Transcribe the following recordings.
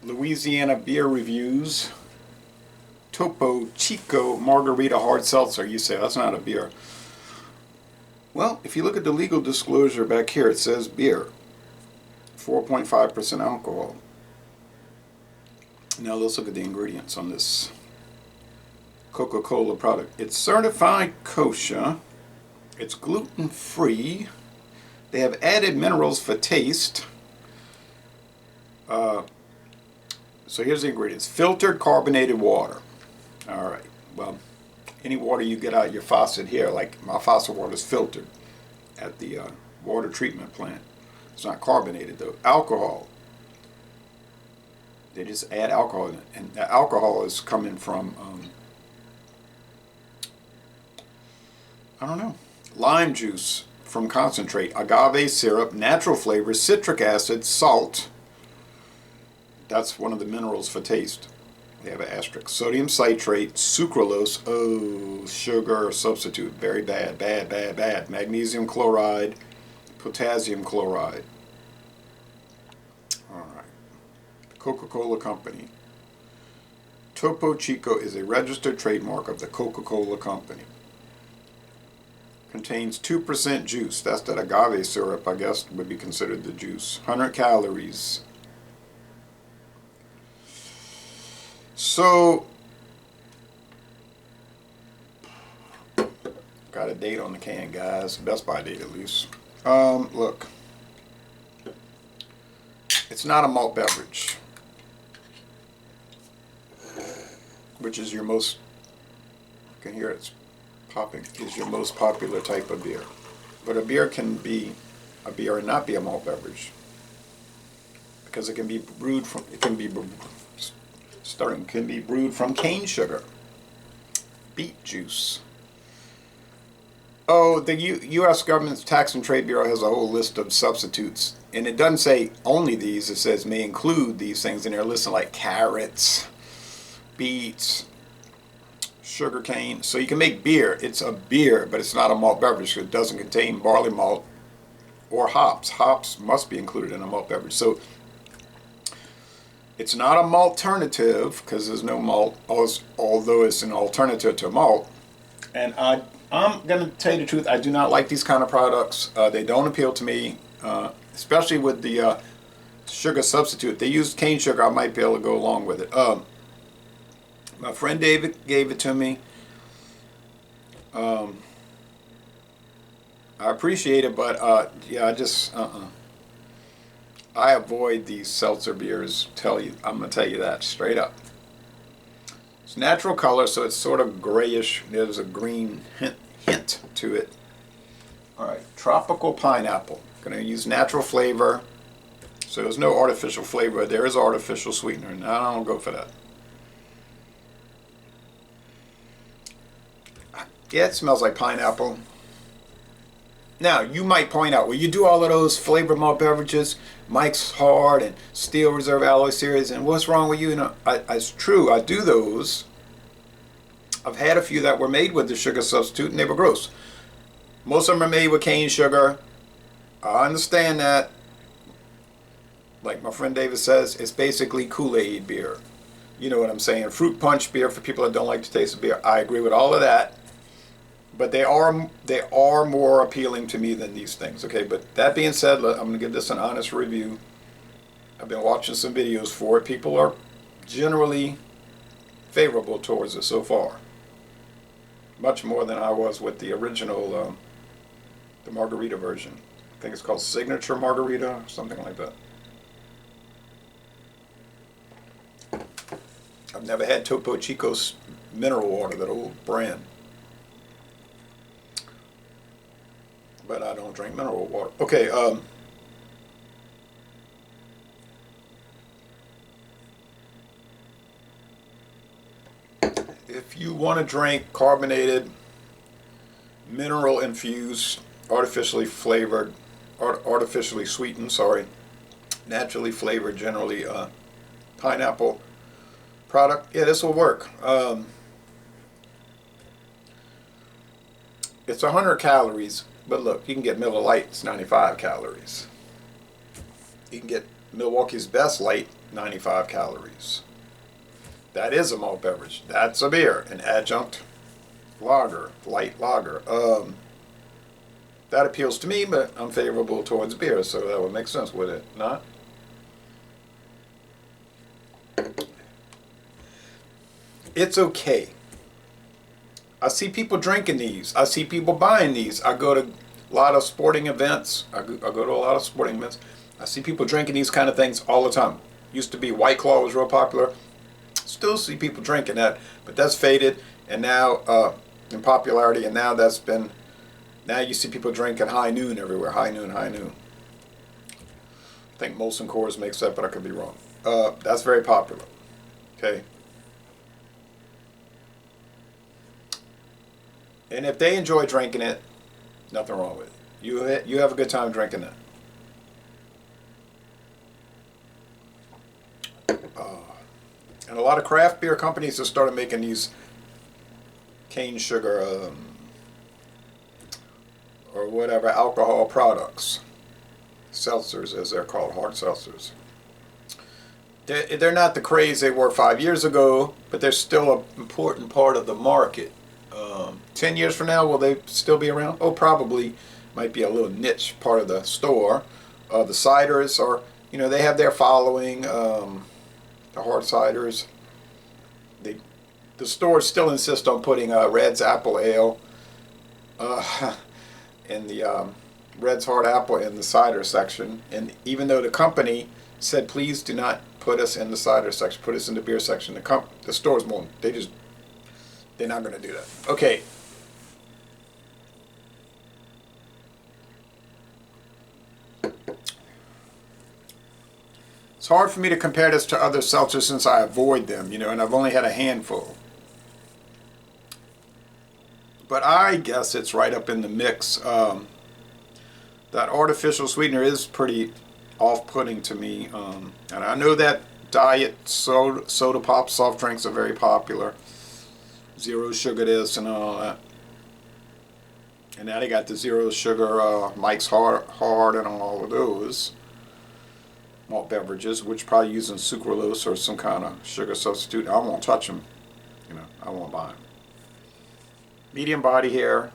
Louisiana beer reviews. Topo Chico margarita hard seltzer. You say that's not a beer. Well, if you look at the legal disclosure back here, it says beer. 4.5% alcohol. Now let's look at the ingredients on this Coca-Cola product. It's certified kosher. It's gluten-free. They have added minerals for taste. So here's the ingredients. Filtered carbonated water. All right. Well, any water you get out of your faucet here, like my faucet water is filtered at the water treatment plant. It's not carbonated though. Alcohol. They just add alcohol in it. And the alcohol is coming from, I don't know, lime juice from concentrate, agave syrup, natural flavors, citric acid, salt. That's one of the minerals for taste. They have an asterisk. Sodium citrate, sucralose, oh, sugar substitute, very bad, bad, bad, bad. Magnesium chloride, potassium chloride. All right. The Coca-Cola Company. Topo Chico is a registered trademark of the Coca-Cola Company. Contains 2% juice. That's that agave syrup, I guess, would be considered the juice. 100 calories. So, got a date on the can, guys. Best by date, at least. Look. It's not a malt beverage, which is your most, you can hear it's popping, is your most popular type of beer. But a beer can be a beer and not be a malt beverage, because it can be brewed from, can be brewed from cane sugar, beet juice. Oh, the U.S. government's Tax and Trade Bureau has a whole list of substitutes, and it doesn't say only these. It says may include these things in there. Listen, like carrots, beets, sugar cane. So you can make beer. It's a beer, but it's not a malt beverage because it doesn't contain barley malt or hops. Hops must be included in a malt beverage. So it's not a malternative because there's no malt, although it's an alternative to malt. And I'm going to tell you the truth, I do not like these kind of products. They don't appeal to me, especially with the sugar substitute. If they use cane sugar, I might be able to go along with it. My friend David gave it to me. I appreciate it, but yeah, I just, I avoid these seltzer beers. I'm going to tell you that straight up. It's natural color, so it's sort of grayish. There's a green hint to it. All right, tropical pineapple. Going to use natural flavor. So there's no artificial flavor. There is artificial sweetener, and I don't go for that. Yeah, it smells like pineapple. Now, you might point out, well, you do all of those flavored malt beverages, Mike's Hard and Steel Reserve Alloy Series, and what's wrong with you? You know, it's true, I do those. I've had a few that were made with the sugar substitute, and they were gross. Most of them are made with cane sugar. I understand that. Like my friend David says, it's basically Kool-Aid beer. You know what I'm saying? Fruit punch beer for people that don't like the taste of beer. I agree with all of that. But they are more appealing to me than these things, okay? But that being said, I'm going to give this an honest review. I've been watching some videos for it. People are generally favorable towards it so far. Much more than I was with the original, the margarita version. I think it's called Signature Margarita, something like that. I've never had Topo Chico's mineral water, that old brand. But I don't drink mineral water. Okay, if you want to drink carbonated, mineral infused, artificially flavored, artificially sweetened, naturally flavored, generally pineapple product, yeah, this will work. It's 100 calories. But look, you can get Miller Lite, it's 95 calories. You can get Milwaukee's Best Light, 95 calories. That is a malt beverage. That's a beer, an adjunct lager, light lager. That appeals to me, but I'm favorable towards beer, so that would make sense, would it not? It's okay. I see people drinking these. I see people buying these. I go to a lot of sporting events. I go to a lot of sporting events. I see people drinking these kind of things all the time. Used to be White Claw was real popular. Still see people drinking that, but that's faded, and now in popularity, and now that's been, now you see people drinking High Noon everywhere. High Noon, High Noon. I think Molson Coors makes that, but I could be wrong. That's very popular. Okay. And if they enjoy drinking it, nothing wrong with it. You have a good time drinking that. And a lot of craft beer companies have started making these cane sugar or whatever alcohol products. Seltzers, as they're called, hard seltzers. They're not the craze they were 5 years ago, but they're still an important part of the market. 10 years from now, will they still be around? Oh, probably. Might be a little niche part of the store. The ciders are, you know, they have their following. The hard ciders. The stores still insist on putting Red's Apple Ale in the Red's Hard Apple in the cider section. And even though the company said, please do not put us in the cider section, put us in the beer section, the stores won't. They're not going to do that. Okay. It's hard for me to compare this to other seltzers since I avoid them, you know, and I've only had a handful. But I guess it's right up in the mix. That artificial sweetener is pretty off-putting to me. And I know that diet soda pop soft drinks are very popular. Zero sugar this and all that. And now they got the zero sugar Mike's Hard and all of those malt beverages, which probably using sucralose or some kind of sugar substitute. I won't touch them. You know, I won't buy them. Medium body here.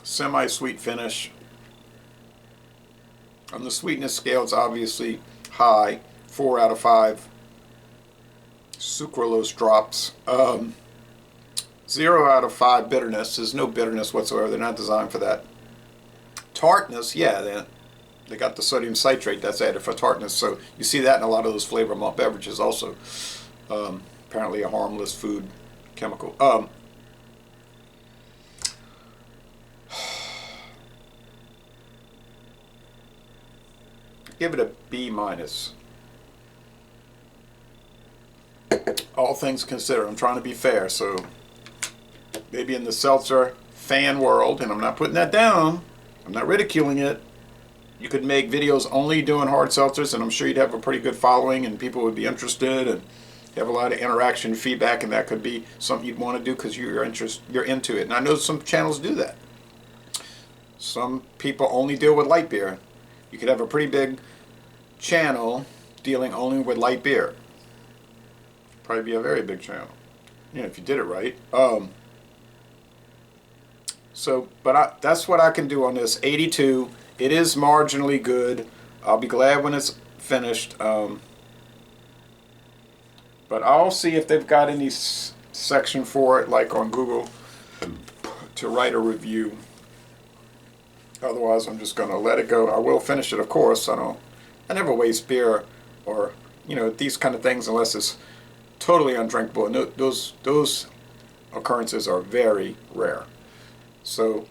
Semi-sweet finish. On the sweetness scale, it's obviously high. 4 out of 5. Sucralose drops. 0 out of 5 bitterness. There's no bitterness whatsoever. They're not designed for that. Tartness, yeah, they got the sodium citrate that's added for tartness. So you see that in a lot of those flavor malt beverages also. Apparently a harmless food chemical. Give it a B minus. All things considered, I'm trying to be fair. So maybe in the seltzer fan world, and I'm not putting that down, I'm not ridiculing it, you could make videos only doing hard seltzers, and I'm sure you'd have a pretty good following, and people would be interested, and you have a lot of interaction, feedback, and that could be something you'd want to do because you're into it. And I know some channels do that. Some people only deal with light beer. You could have a pretty big channel dealing only with light beer. Probably be a very big channel, you know, if you did it right. But that's what I can do on this 82. It is marginally good. I'll be glad when it's finished. But I'll see if they've got any section for it, like on Google, to write a review. Otherwise, I'm just going to let it go. I will finish it, of course. I never waste beer or, you know, these kind of things unless it's totally undrinkable. And those occurrences are very rare. So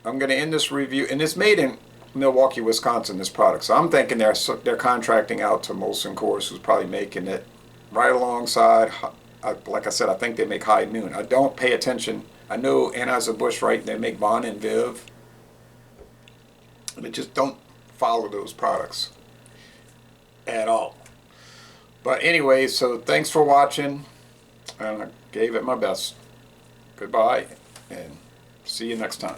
I'm going to end this review, and it's made in Milwaukee, Wisconsin, this product. So I'm thinking they're contracting out to Molson Coors, who's probably making it right alongside. Like I said, I think they make High Noon. I don't pay attention. I know Anheuser-Busch, right? They make Bon and Viv. And I just don't follow those products at all. But anyway, so thanks for watching. And I gave it my best. Goodbye, and see you next time.